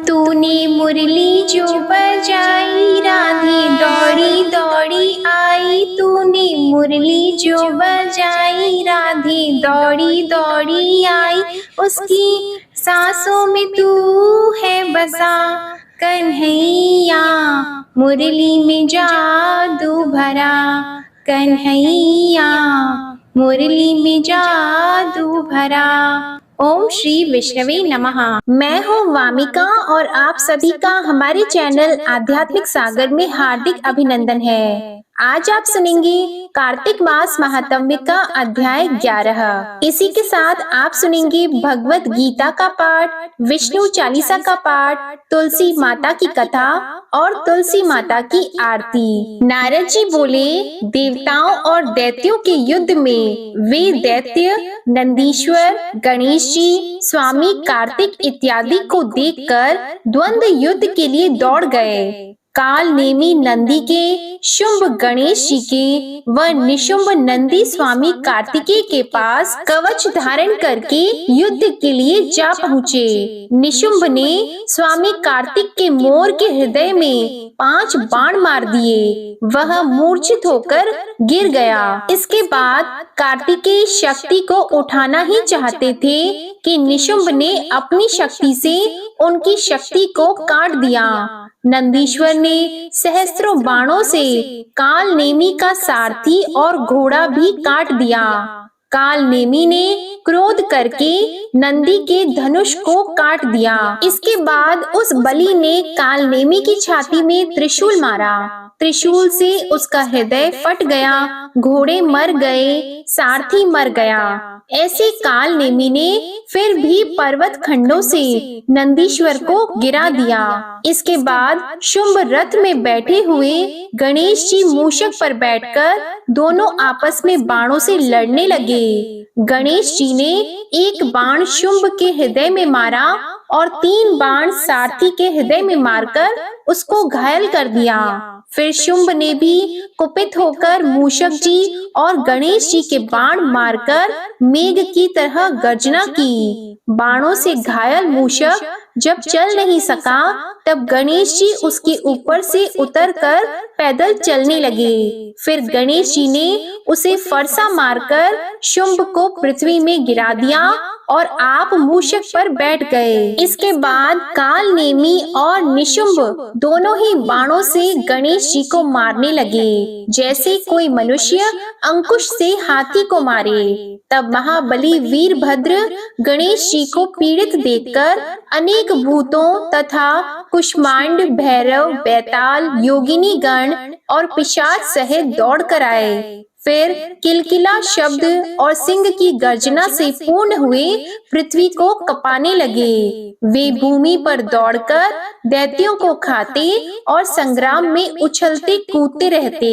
तूने मुरली जो बजाई, राधे दौड़ी दौड़ी आई। तूने मुरली जो बजाई, राधे दौड़ी दौड़ी आई। उसकी सांसों में तू है बसा कन्हैया, मुरली में जादू भरा कन्हैया, मुरली में जादू भरा। ओम श्री विष्णवे नमः। मैं हूँ वामिका और आप सभी का हमारे चैनल आध्यात्मिक सागर में हार्दिक अभिनंदन है। आज आप सुनेंगे कार्तिक मास महात्म्य का अध्याय 11। इसी के साथ आप सुनेंगे भगवत गीता का पाठ, विष्णु चालीसा का पाठ, तुलसी माता की कथा और तुलसी माता की आरती। नारद जी बोले, देवताओं और दैत्यों के युद्ध में वे दैत्य नंदीश्वर, गणेश जी, स्वामी कार्तिक इत्यादि को देखकर द्वंद्व युद्ध के लिए दौड़ गए। काल नेमी नंदी के, शुंभ गणेश जी के व निशुंभ नंदी स्वामी कार्तिकेय के पास कवच धारण करके युद्ध के लिए जा पहुँचे। निशुंभ ने स्वामी कार्तिक के मोर के हृदय में 5 बाण मार दिए। वह मूर्छित होकर गिर गया। इसके बाद कार्तिकेय शक्ति को उठाना ही चाहते थे कि निशुंभ ने अपनी शक्ति से उनकी शक्ति को काट दिया। नंदीश्वर ने सहस्त्रों बाणों से काल नेमी का सारथी और घोड़ा भी काट दिया। काल नेमी ने क्रोध करके नंदी के धनुष को काट दिया। इसके बाद उस बलि ने काल नेमी की छाती में त्रिशूल मारा। त्रिशूल से उसका हृदय फट गया, घोड़े मर गए, सारथी मर गया। ऐसे काल नेमी ने फिर भी पर्वत खंडों से नंदीश्वर को गिरा दिया। इसके बाद शुंभ रथ में बैठे हुए गणेश जी मूषक पर बैठकर दोनों आपस में बाणों से लड़ने लगे। गणेश जी ने एक बाण शुंभ के हृदय में मारा और 3 बाण सारथी के हृदय में मारकर उसको घायल कर दिया। फिर शुंभ ने भी कुपित होकर मूषक जी और गणेश जी के बाण मारकर मेघ की तरह गर्जना की। बाणों से घायल मूषक जब चल नहीं सका, तब गणेश जी उसके ऊपर से उतरकर पैदल चलने लगे। फिर गणेश जी ने उसे फरसा मारकर शुंभ को पृथ्वी में गिरा दिया और आप मूषक पर बैठ गए। इसके बाद काल नेमी और निशुंभ दोनों ही बाणों से गणेश जी को मारने लगे, जैसे कोई मनुष्य अंकुश से हाथी को मारे। तब महाबली वीरभद्र गणेश जी को पीड़ित देखकर अनेक भूतों तथा कुष्मांड, भैरव, बैताल, योगिनी गण और पिशाच सहित दौड़ कर आए। फिर किलकिला शब्द और सिंह की गर्जना से पूर्ण हुए पृथ्वी को कपाने लगे। वे भूमि पर दौड़कर दैत्यों को खाते और संग्राम में उछलते कूदते रहते।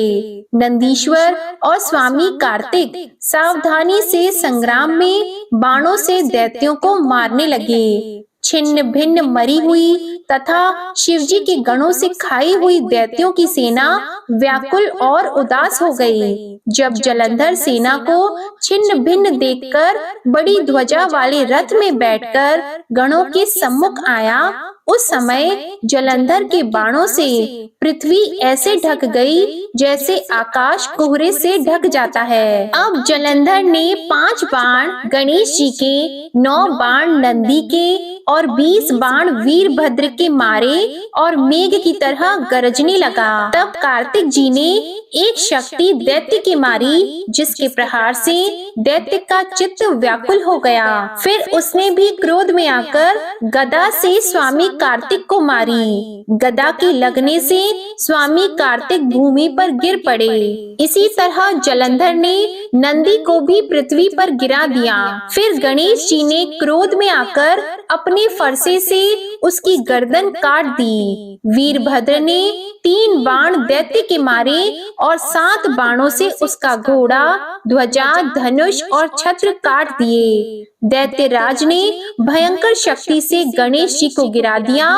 नंदीश्वर और स्वामी कार्तिक सावधानी से संग्राम में बाणों से दैत्यों को मारने लगे। छिन्न भिन्न मरी हुई तथा शिवजी के गणों से खाई हुई दैत्यों की सेना व्याकुल और उदास हो गई। जब जलंधर सेना को छिन्न भिन्न देखकर बड़ी ध्वजा वाले रथ में बैठकर गणों के सम्मुख आया, उस समय जलंधर के बाणों से पृथ्वी ऐसे ढक गई जैसे आकाश कोहरे से ढक जाता है। अब जलंधर ने 5 बाण गणेश जी के, 9 बाण नंदी के और 20 बाण वीरभद्र के मारे और मेघ की तरह गरजने लगा। तब कार्तिक जी ने एक शक्ति दैत्य की मारी, जिसके प्रहार से दैत्य का चित्त व्याकुल हो गया। फिर उसने भी क्रोध में आकर गदा से स्वामी कार्तिक को मारी। गदा के लगने से स्वामी कार्तिक भूमि पर गिर पड़े। इसी तरह जलंधर ने नंदी को भी पृथ्वी पर गिरा दिया। फिर गणेश जी ने क्रोध में आकर अपने फरसे से उसकी गर्दन काट दी। वीरभद्र ने 3 बाण दैत्य के मारे और 7 बाणों से उसका घोड़ा, ध्वजा, धनुष और छत्र काट दिए। दैत्यराज ने भयंकर शक्ति से गणेश जी को गिरा दिया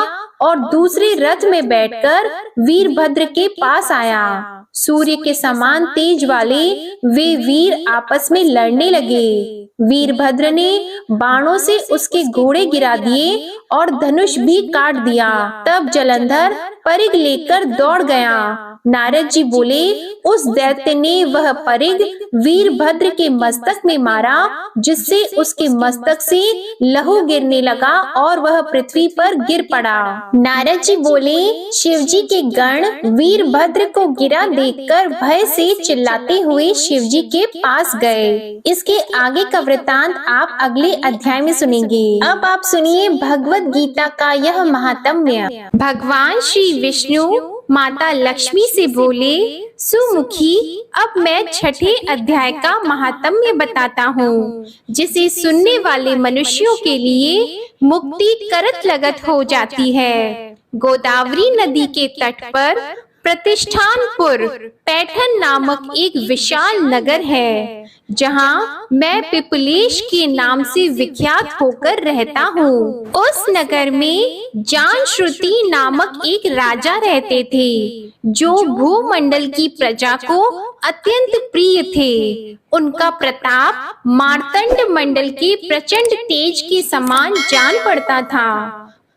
और दूसरे रथ में बैठकर वीरभद्र के पास आया। सूर्य के समान तेज वाले वे वीर आपस में लड़ने लगे। वीरभद्र ने बाणों से उसके घोड़े गिरा दिए और धनुष भी काट दिया। तब जलंधर परिग लेकर दौड़ गया। नारद जी बोले, उस दैत्य ने वह परिग वीरभद्र के मस्तक में मारा, जिससे उसके मस्तक से लहू गिरने लगा और वह पृथ्वी पर गिर पड़ा। नारद जी बोले, शिवजी के गण वीरभद्र को गिरा देखकर भय से चिल्लाते हुए शिवजी के पास गए। इसके आगे का वृतांत आप अगले अध्याय में सुनेंगे। अब आप सुनिए भगवत गीता का यह महात्म्य। भगवान श्री विष्णु माता लक्ष्मी से बोले, सुमुखी, अब मैं छठे अध्याय का महात्म्य बताता हूँ, जिसे सुनने वाले मनुष्यों के लिए मुक्ति करत लगत हो जाती है। गोदावरी नदी के तट पर प्रतिष्ठानपुर पैठन नामक एक विशाल नगर है, जहाँ मैं पिपलेश के नाम से विख्यात होकर रहता हूँ। उस नगर में जानश्रुति नामक एक राजा रहते थे, जो भूमंडल की प्रजा को अत्यंत प्रिय थे। उनका प्रताप मार्तंड मंडल के प्रचंड तेज के समान जान पड़ता था।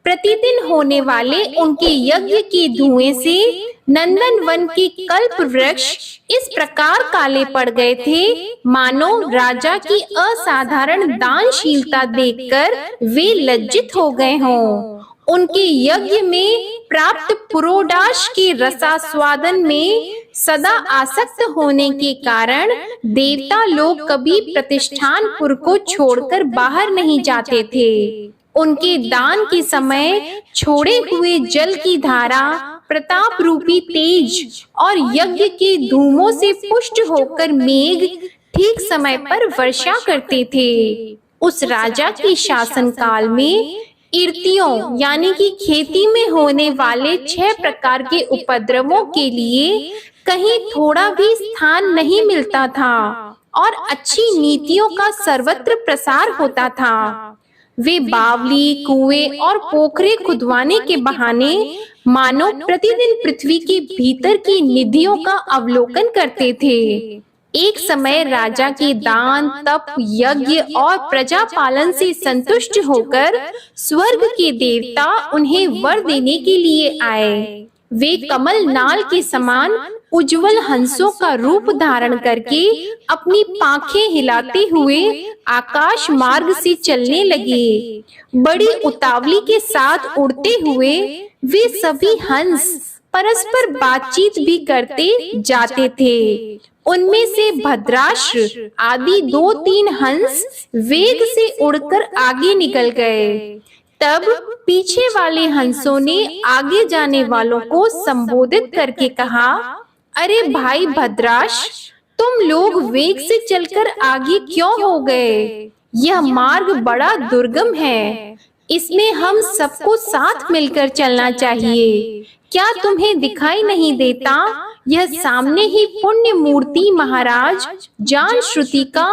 प्रतिदिन होने वाले उनके यज्ञ के धुएं से नंदन वन के कल्प वृक्ष इस प्रकार काले पड़ गए थे, मानो राजा की असाधारण दानशीलता देखकर वे लज्जित हो गए हों। उनके यज्ञ में प्राप्त पुरोडाश के रसास्वादन में सदा आसक्त होने के कारण देवता लोग कभी प्रतिष्ठानपुर को छोड़कर बाहर नहीं जाते थे। उनके दान के समय छोड़े हुए जल की धारा प्रताप रूपी तेज और यज्ञ के धूमों से पुष्ट होकर मेघ ठीक समय पर वर्षा करते थे। उस राजा के शासन काल में इर्तियों यानी कि खेती में होने वाले 6 प्रकार के उपद्रवों के लिए कहीं थोड़ा भी स्थान नहीं मिलता था और अच्छी नीतियों का सर्वत्र प्रसार होता था। वे बावली, कुएं और पोखरे खुदवाने के बहाने मानो प्रतिदिन पृथ्वी के भीतर की निधियों का अवलोकन करते थे। एक समय राजा के दान, तप, यज्ञ और प्रजा पालन से संतुष्ट होकर स्वर्ग के देवता उन्हें वर देने के लिए आए। वे कमल नाल के समान उज्जवल हंसों का रूप धारण करके अपनी पांखें हिलाते हुए आकाश मार्ग से चलने लगे। बड़ी उतावली के साथ उड़ते हुए वे सभी हंस परस्पर बातचीत भी करते जाते थे। उनमें से भद्राश्र आदि 2-3 हंस वेग से उड़कर आगे निकल गए। तब पीछे वाले हंसों ने आगे जाने वालों को संबोधित करके कहा, अरे भाई भद्राश, तुम लोग वेग से चलकर आगे क्यों हो गए? यह मार्ग बड़ा दुर्गम है, इसमें हम सबको साथ मिलकर चलना चाहिए। क्या तुम्हें दिखाई नहीं देता? यह सामने ही पुण्य मूर्ति महाराज जानश्रुति का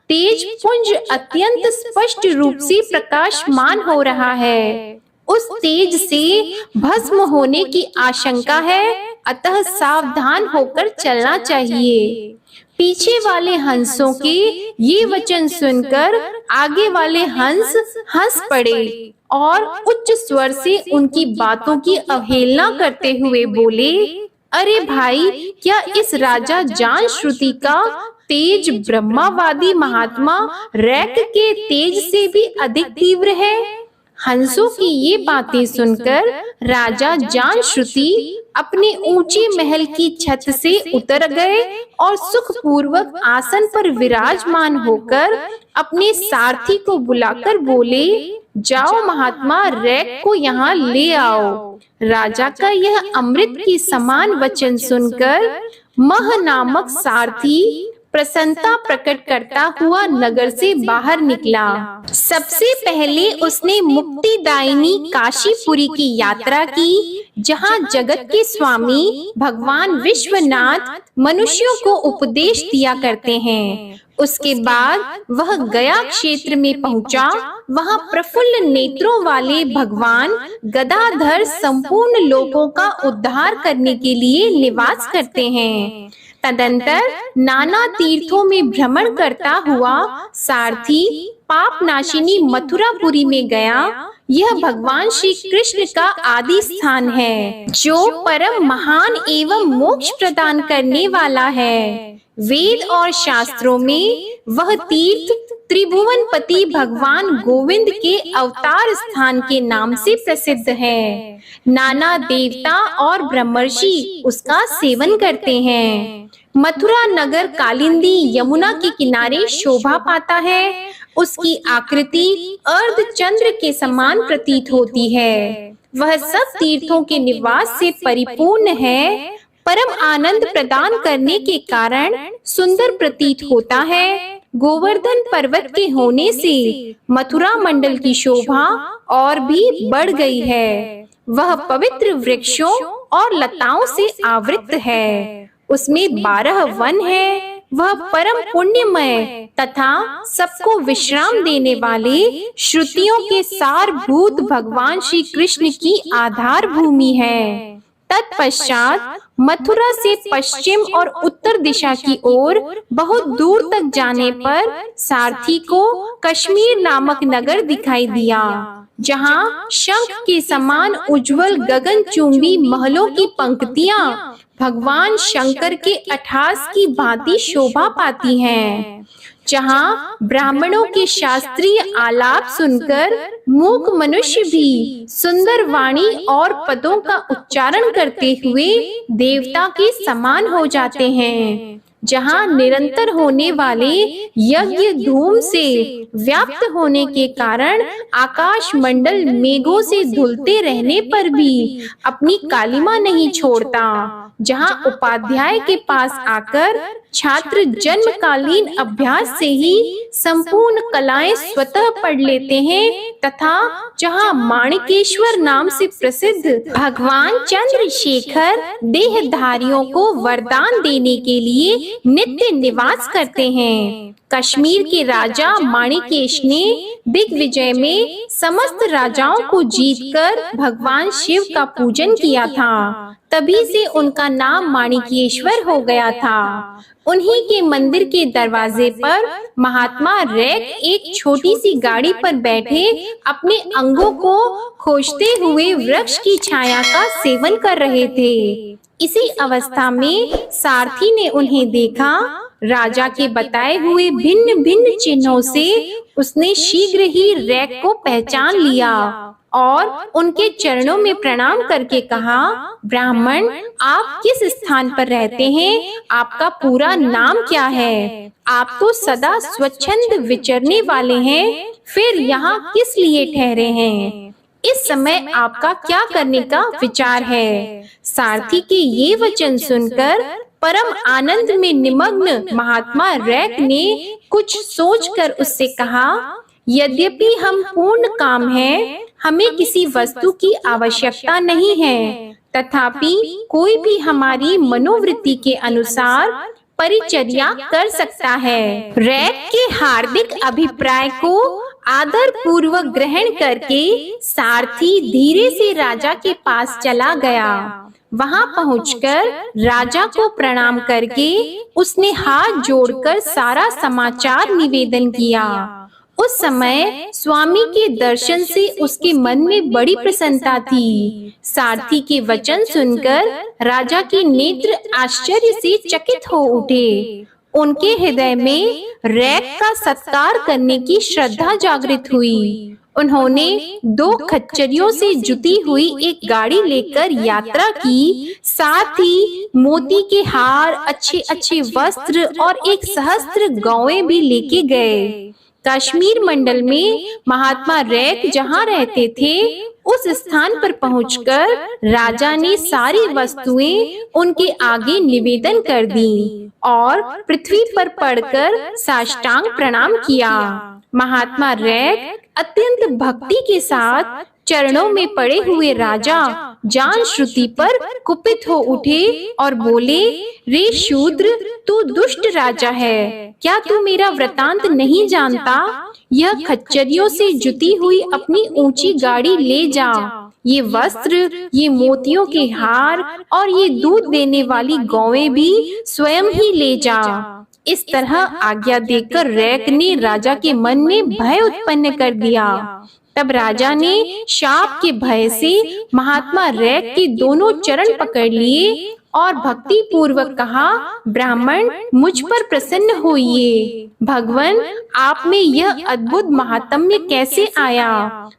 तेज पुंज अत्यंत स्पष्ट रूप से प्रकाशमान हो रहा है। उस तेज से भस्म होने की आशंका है, अतः सावधान होकर चलना चाहिए। पीछे वाले हंसों के ये वचन सुनकर आगे वाले हंस हंस पड़े और उच्च स्वर से उनकी बातों की अवहेलना करते हुए बोले, अरे भाई, क्या इस राजा जानश्रुति का तेज ब्रह्मावादी महात्मा रैक के तेज से भी अधिक तीव्र है? हंसों की ये बातें सुनकर राजा जानश्रुति अपने ऊंचे महल की छत से उतर गए और सुखपूर्वक आसन पर विराजमान होकर अपने सारथी को बुलाकर बोले, जाओ महात्मा, रैक को यहाँ ले आओ। राजा का यह अमृत के समान वचन सुनकर मह नामक सारथी प्रसन्नता प्रकट करता हुआ नगर से बाहर निकला। सबसे पहले उसने मुक्तिदायिनी काशीपुरी की यात्रा की, जहाँ जगत के स्वामी भगवान विश्वनाथ मनुष्यों को उपदेश दिया करते हैं। उसके बाद वह गया क्षेत्र में पहुंचा। वहां प्रफुल्ल नेत्रों वाले भगवान गदाधर संपूर्ण लोगों का उद्धार करने के लिए निवास करते हैं। तदंतर नाना तीर्थों में भ्रमण करता हुआ सारथी पाप नाशिनी मथुरापुरी में गया। यह भगवान श्री कृष्ण का आदि स्थान है, जो परम महान एवं मोक्ष प्रदान करने वाला है। वेद और शास्त्रों में वह तीर्थ त्रिभुवनपति भगवान गोविंद के अवतार स्थान के नाम से प्रसिद्ध है। नाना देवता और ब्रह्मर्षि उसका सेवन करते हैं। मथुरा नगर कालिंदी यमुना के किनारे शोभा पाता है। उसकी आकृति अर्धचंद्र के समान प्रतीत होती है। वह सब तीर्थों के निवास से परिपूर्ण है। परम आनंद प्रदान करने के कारण सुंदर प्रतीत होता है। गोवर्धन पर्वत के होने से मथुरा मंडल की शोभा और भी बढ़ गई है। वह पवित्र वृक्षों और लताओं से आवृत है। उसमें 12 वन है। वह परम पुण्यमय तथा सबको विश्राम देने वाले श्रुतियों के सारभूत भगवान श्री कृष्ण की आधार भूमि है। तत्पश्चात मथुरा से पश्चिम और उत्तर दिशा की ओर बहुत दूर तक जाने पर सारथी को कश्मीर नामक नगर दिखाई दिया, जहाँ शंख के समान उज्जवल गगनचुंबी महलों की पंक्तियां भगवान शंकर के अठास की भांति शोभा पाती हैं, जहाँ ब्राह्मणों के शास्त्रीय आलाप सुनकर मूक मनुष्य भी सुंदर वाणी और पदों का उच्चारण करते हुए देवता के समान हो जाते हैं, जहाँ निरंतर होने वाले यज्ञ धूम से व्याप्त होने के कारण आकाश मंडल मेघों से धुलते रहने पर भी अपनी कालिमा नहीं छोड़ता, जहाँ उपाध्याय के पास आकर छात्र जन्मकालीन अभ्यास से ही संपूर्ण कलाएं स्वतः पढ़ लेते हैं, तथा जहाँ माणिकेश्वर नाम से प्रसिद्ध भगवान चंद्रशेखर देहधारियों को वरदान देने के लिए नित्य निवास करते हैं। कश्मीर के राजा माणिकेश ने दिग्विजय में समस्त राजाओं को जीतकर भगवान शिव का पूजन किया था। तभी से उनका नाम माणिकेश्वर हो गया था। उन्हीं के मंदिर के दरवाजे पर महात्मा रैक एक छोटी सी गाड़ी पर बैठे अपने अंगों को खोजते हुए वृक्ष की छाया का सेवन कर रहे थे। इसी अवस्था में सारथी ने उन्हें देखा। राजा के बताए हुए भिन्न भिन्न चिन्हों से उसने शीघ्र ही रैक को पहचान लिया और उनके चरणों में प्रणाम करके कहा, ब्राह्मण, आप किस स्थान पर रहते हैं? आपका पूरा नाम क्या है? आप तो सदा स्वच्छंद विचरने वाले हैं, फिर यहाँ किस लिए ठहरे हैं? इस समय आपका क्या करने का विचार है? सारथी के ये वचन सुनकर परम आनंद में निमग्न महात्मा रैक ने कुछ सोचकर उससे कहा, यद्यपि हम पूर्ण काम हैं, हमें किसी वस्तु की आवश्यकता नहीं है, तथापि कोई भी हमारी मनोवृत्ति के अनुसार परिचर्या कर सकता है। रैक के हार्दिक अभिप्राय को आदर पूर्वक ग्रहण करके सारथी धीरे से राजा के पास चला गया। वहां पहुंचकर राजा को प्रणाम करके उसने हाथ जोड़कर सारा समाचार निवेदन किया। उस समय स्वामी के दर्शन से उसके मन में बड़ी प्रसन्नता थी। सारथी के वचन सुनकर राजा के नेत्र आश्चर्य से चकित हो उठे। उनके हृदय में रैक का सत्कार करने की श्रद्धा जागृत हुई। उन्होंने 2 खच्चरियों से जुती हुई एक गाड़ी लेकर यात्रा की, साथ ही मोती के हार, अच्छे अच्छे वस्त्र और एक सहस्त्र गौएं भी लेके गए। कश्मीर मंडल में महात्मा रैक जहाँ रहते थे, उस स्थान पर पहुंचकर राजा ने सारी वस्तुएं उनके आगे निवेदन कर दी और पृथ्वी पर पड़कर साष्टांग प्रणाम किया। महात्मा रैक अत्यंत भक्ति के साथ चरणों में पड़े हुए राजा जान श्रुति पर कुपित हो उठे और बोले, रे शूद्र, तू दुष्ट राजा है, क्या तू मेरा वृतांत नहीं जानता? यह खच्चरियों से जुती हुई अपनी ऊंची गाड़ी ले जा, ये वस्त्र, ये मोतियों के हार और ये दूध देने वाली गौएं भी स्वयं ही ले जा। इस तरह आज्ञा देकर रैक ने राजा के मन में भय उत्पन्न कर दिया। तब राजा ने शाप के भय से महात्मा रैक के दोनों चरण पकड़ लिए और भक्ति पूर्वक कहा, ब्राह्मण, मुझ पर प्रसन्न होइए। भगवान, आप में यह अद्भुत महात्म्य कैसे आया?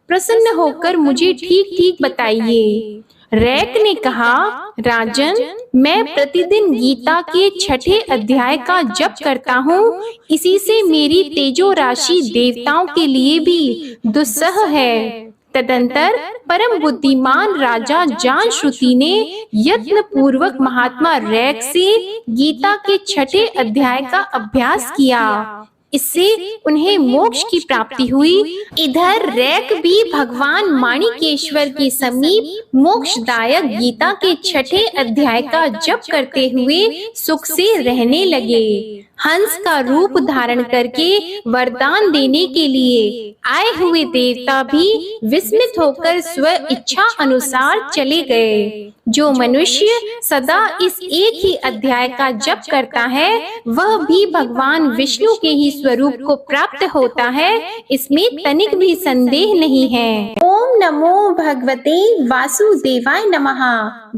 प्रसन्न होकर मुझे ठीक ठीक बताइए। रैक ने कहा, राजन, मैं प्रतिदिन गीता के 6ठे अध्याय का जप करता हूँ, इसी से मेरी तेजो राशि देवताओं के लिए भी दुस्सह है। तदंतर परम बुद्धिमान राजा जान श्रुति ने यत्न पूर्वक महात्मा रैक से गीता के 6ठे अध्याय का अभ्यास किया। इससे उन्हें मोक्ष की प्राप्ति हुई। इधर रैक भी भगवान माणिकेश्वर के समीप मोक्षदायक गीता के 6ठे अध्याय का जप करते हुए सुख से रहने लगे। हंस का रूप धारण करके वरदान देने के लिए आए हुए देवता भी विस्मित होकर स्व इच्छा अनुसार चले गए। जो मनुष्य सदा इस एक ही अध्याय का जप करता है, वह भी भगवान विष्णु के ही स्वरूप को प्राप्त होता है, इसमें तनिक भी संदेह नहीं है। ओम नमो भगवते वासुदेवाय नमः।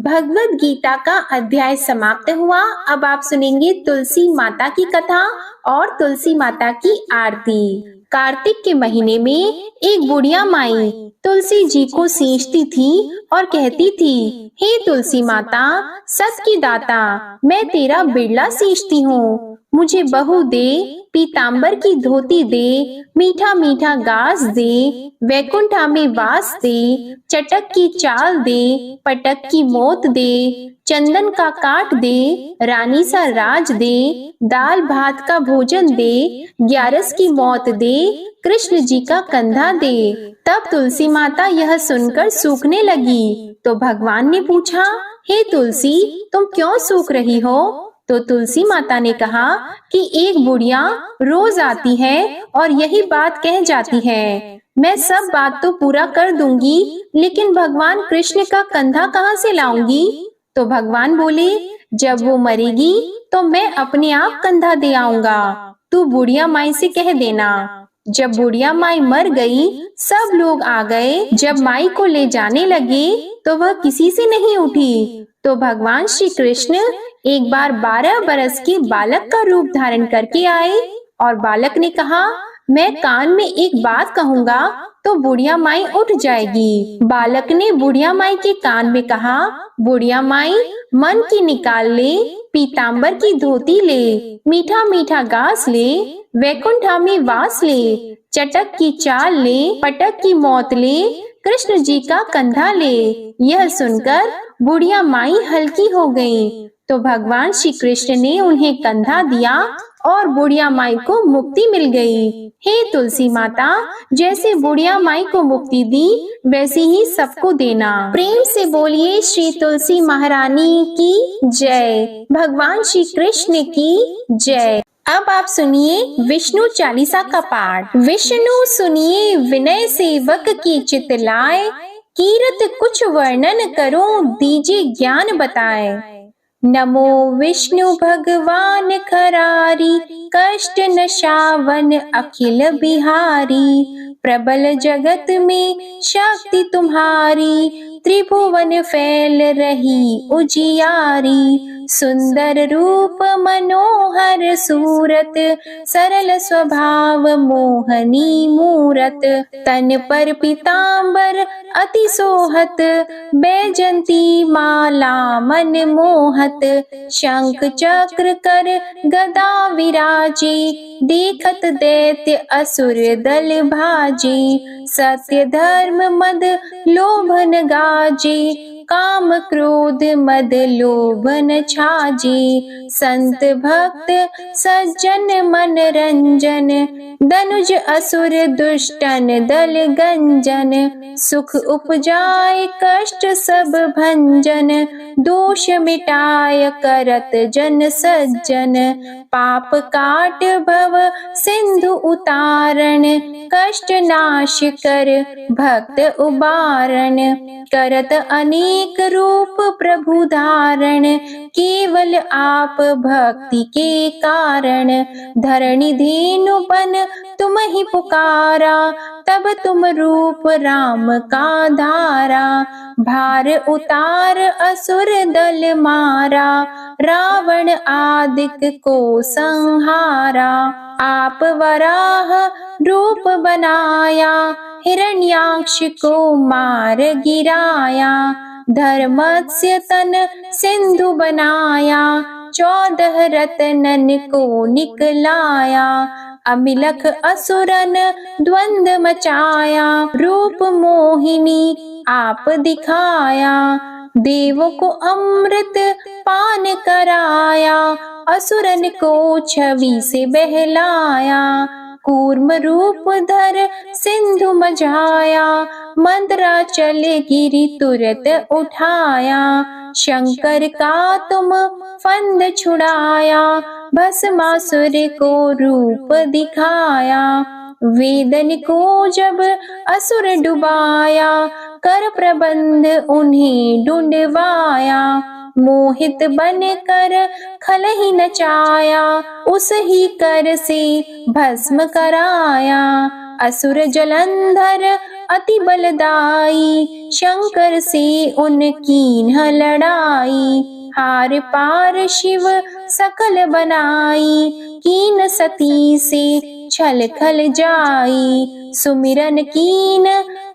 भगवद गीता का अध्याय समाप्त हुआ। अब आप सुनेंगे तुलसी माता की कथा और तुलसी माता की आरती। कार्तिक के महीने में एक बुढ़िया माई तुलसी जी को सींचती थी और कहती थी, हे तुलसी माता, सत की दाता, मैं तेरा बिरला सींचती हूँ, मुझे बहू दे, पीतांबर की धोती दे, मीठा मीठा घास दे, वैकुंठा में वास दे, चटक की चाल दे, पटक की मोत दे, चंदन का काट दे, रानी सा राज दे, दाल भात का भोजन दे, 11 की मौत दे, कृष्ण जी का कंधा दे। तब तुलसी माता यह सुनकर सूखने लगी। तो भगवान ने पूछा, हे तुलसी, तुम क्यों सूख रही हो? तो तुलसी माता ने कहा कि एक बुढ़िया रोज आती है और यही बात कह जाती है, मैं सब बात तो पूरा कर दूंगी, लेकिन भगवान कृष्ण का कंधा कहाँ से लाऊंगी? तो भगवान बोले, जब वो मरेगी तो मैं अपने आप कंधा दे आऊंगा, तू बुढ़िया माई से कह देना। जब बुढ़िया माई मर गई, सब लोग आ गए। जब माई को ले जाने लगे तो वह किसी से नहीं उठी। तो भगवान श्री कृष्ण एक बार 12 बरस के बालक का रूप धारण करके आए और बालक ने कहा, मैं कान में एक बात कहूँगा तो बुढ़िया माई उठ जाएगी। बालक ने बुढ़िया माई के कान में कहा, बुढ़िया माई, मन की निकाल ले, पीतांबर की धोती ले, मीठा मीठा घास ले, वैकुंठा में वास ले, चटक की चाल ले, पटक की मौत ले, कृष्ण जी का कंधा ले। यह सुनकर बुढ़िया माई हल्की हो गई। तो भगवान श्री कृष्ण ने उन्हें कंधा दिया और बुढ़िया माई को मुक्ति मिल गई। हे तुलसी माता, जैसे बुढ़िया माई को मुक्ति दी, वैसे ही सबको देना। प्रेम से बोलिए श्री तुलसी महारानी की जय, भगवान श्री कृष्ण की जय। अब आप सुनिए विष्णु चालीसा का पाठ। विष्णु सुनिए विनय सेवक की चित लाए, कीरत कुछ वर्णन करो दीजिए ज्ञान बताए। नमो विष्णु भगवान खरारी, कष्ट नशावन अखिल बिहारी, प्रबल जगत में शक्ति तुम्हारी, त्रिभुवन फैल रही उजियारी। सुंदर रूप मनोहर सूरत, सरल स्वभाव मोहनी मूरत, तन पर पीतांबर अति सोहत, बैजंती माला मन मोहत, शंख चक्र कर गदा विराजे, देखत दैत्य असुर दल भाजे, सत्य धर्म मद लोभन गाजे, काम क्रोध मद लोभ न छाजे। संत भक्त सज्जन मन रंजन, दनुज असुर दुष्टन दल गंजन। सुख उपजाय कष्ट सब भंजन, दोष मिटाय करत जन सज्जन। पाप काट भव सिंधु उतारण, कष्ट नाश कर भक्त उबारण। करत अनेक रूप प्रभु धारण, केवल आप भक्ति के कारण। धरणी धेनु बन तुम ही पुकारा, तब तुम रूप राम का धारा। भार उतार असुर दल मारा, रावण आदिक को संहारा। आप वराह रूप बनाया, हिरण्याक्ष को मार गिराया। धर्मस्य तन सिंधु बनाया, 14 रत्नन को निकलाया। अमिलख असुरन द्वंद मचाया, रूप मोहिनी आप दिखाया। देवों को अमृत पान कराया, असुरन को छवि से बहलाया। कूर्म रूप धर सिंधु मझाया, मंदराचल गिरि तुरत उठाया। शंकर का तुम फंद छुड़ाया, भस्मासुर को रूप दिखाया। वेदन को जब असुर डुबाया, कर प्रबंध उन्हें ढूंढवाया। मोहित बन कर खल ही नचाया, उस ही कर से भस्म कराया। असुर जलंधर अति बलदाई, शंकर से उनकी लड़ाई। हार पार शिव सकल बनाई, कीन सती से छल खल जाई। सुमिरन कीन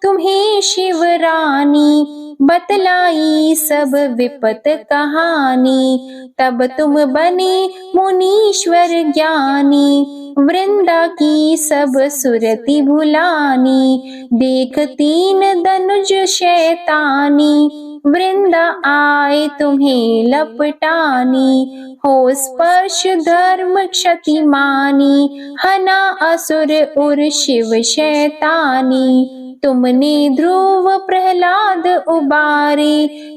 तुम्हें शिव रानी, बतलाई सब विपत कहानी। तब तुम बने मुनीश्वर ज्ञानी, वृंदा की सब सुरति भुलानी। देख 3 धनुज शैतानी, वृंदा आए तुम्हें लपटानी। हो स्पर्श धर्म क्षति मानी, हना असुर उर शिव शैतानी। तुमने ध्रुव प्रहलाद उबारे,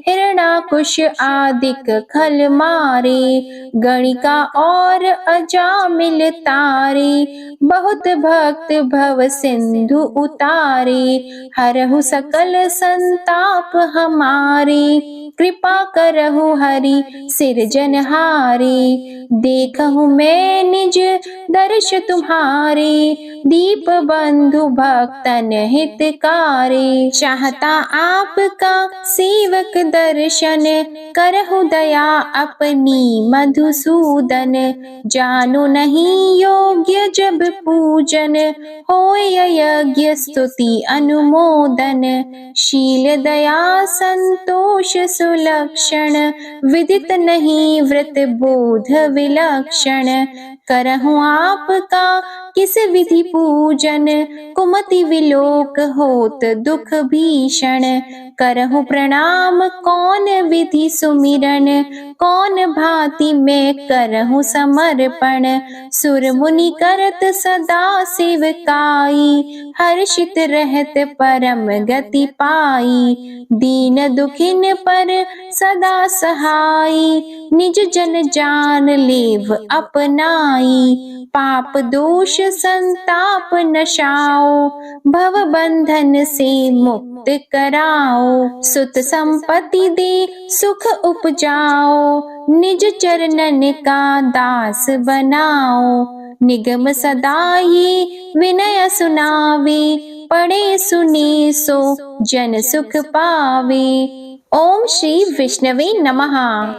हिरणाकुश आदिक खल मारे। गणिका और अजामिल तारे, बहुत भक्त भव सिंधु उतारे। हरहु सकल संताप हमारे, कृपा करहु हरि सिरजनहारे। देखहु मैं निज दर्श तुम्हारे, दीप बंधु भक्तन हितकारे। चाहता आपका सेवक दर्शन, करहु दया अपनी मधुसूदन। जानो नहीं योग्य जब पूजन, होय यज्ञ स्तुति अनुमोदन। शील दया संतोष सुलक्षण, विदित नहीं व्रत बोध विलक्षण। करहु आपका किस विधि पूजन, कुमति विलोक होत दुख भीषण। करहु प्रणाम कौन विधि सुमिरन, कौन भांति मैं करहु समर्पण। सुर मुनि करत सदा सेवकाई, हर्षित रहत परम गति पाई। दीन दुखिन पर सदा सहाई, निज जन जान लेव अपनाई। पाप दोष संताप नशाओ, भव बंधन से मुक्त कराओ। सुत संपत्ति दे सुख उपजाओ, निज चरणन का दास बनाओ। निगम सदा ये विनय सुनावे, पढ़े सुने सो जन सुख पावे। ओम श्री विष्णवे नमः।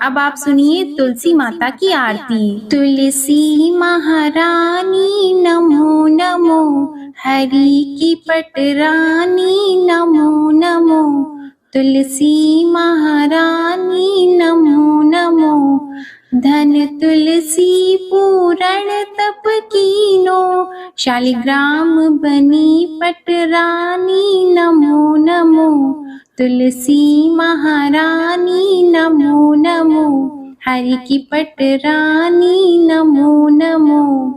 अब आप सुनिए तुलसी माता की आरती। तुलसी महारानी नमो नमो, हरि की पटरानी नमो नमो। तुलसी महारानी नमो नमो, धन तुलसी पूरण तप कीनो। शालिग्राम बनी पटरानी नमो नमो। तुलसी महारानी नमो नमो, हरि की पटरानी नमो नमो।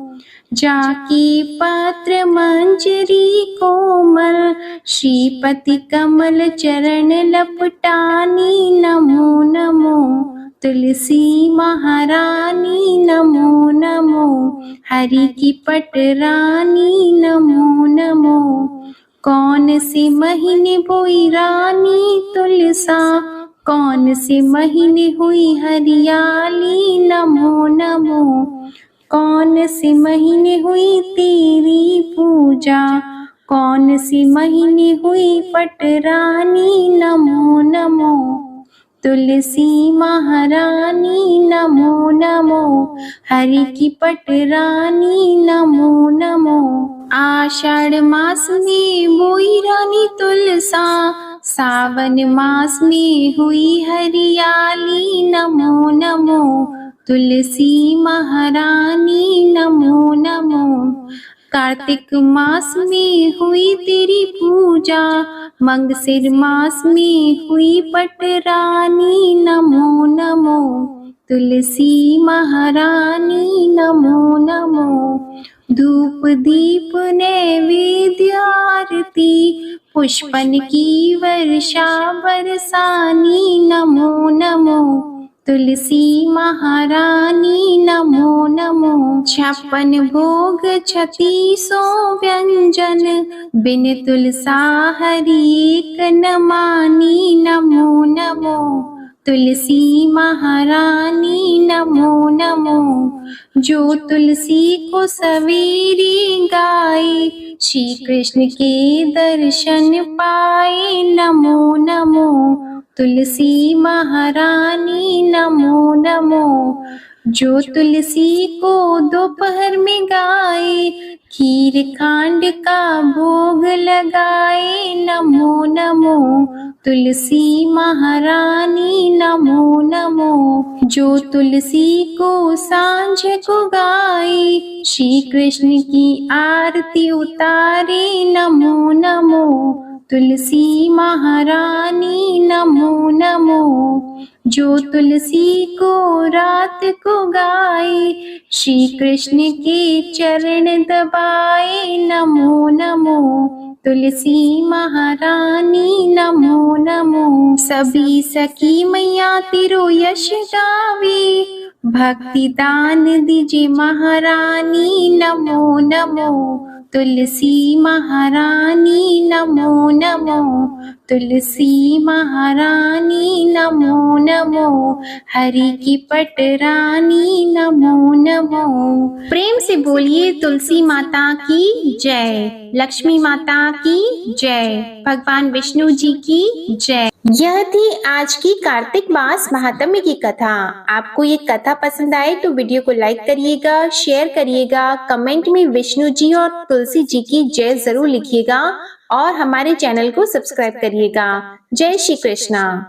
जाके पत्र मंजरी कोमल, श्रीपति कमल चरण लपटानी नमो नमो। तुलसी महारानी नमो नमो, हरि की पटरानी नमो नमो। कौन से महीने बोई रानी तुलसा, कौन से महीने हुई हरियाली नमो नमो। कौन से महीने हुई तेरी पूजा, कौन से महीने हुई पटरानी नमो नमो। तुलसी महारानी नमो नमो, हरि की पटरानी नमो नमो। आषाढ़ मास में बोई रानी तुलसा, सावन मास में हुई हरियाली नमो नमो। तुलसी महारानी नमो नमो। कार्तिक मास में हुई तेरी पूजा, मंगसिर मास में हुई पटरानी नमो नमो। तुलसी महारानी नमो नमो। धूप दीप नैवेद्य आरती, पुष्पन की वर्षा बरसानी नमो नमो। तुलसी महारानी नमो नमो। 56 भोग 3600 व्यंजन, बिन तुलसा हरि एक न मानी नमो नमो। तुलसी महारानी नमो नमो। जो तुलसी को सवेरे गाए, श्री कृष्ण के दर्शन पाए नमो नमो। तुलसी महारानी नमो नमो। जो तुलसी को दोपहर में गाए, खीर खांड का भोग लगाए नमो नमो। तुलसी महारानी नमो नमो। जो तुलसी को सांझ को गाए, श्री कृष्ण की आरती उतारे नमो नमो। तुलसी महारानी नमो नमो। जो तुलसी को रात को गाए, श्री कृष्ण के चरण दबाए नमो नमो। तुलसी महारानी नमो नमो। सभी सखी मैया तेरो यश गावे, भक्ति दान दीजिए महारानी नमो नमो। तुलसी महारानी नमो नमो। तुलसी महारानी नमो नमो, हरि की पटरानी नमो नमो। प्रेम से बोलिए तुलसी माता की जय, लक्ष्मी माता की जय, भगवान विष्णु जी की जय। यह थी आज की कार्तिक मास महात्म्य की कथा। आपको ये कथा पसंद आए तो वीडियो को लाइक करिएगा, शेयर करिएगा, कमेंट में विष्णु जी और तुलसी जी की जय जरूर लिखिएगा और हमारे चैनल को सब्सक्राइब करिएगा। जय श्री कृष्णा।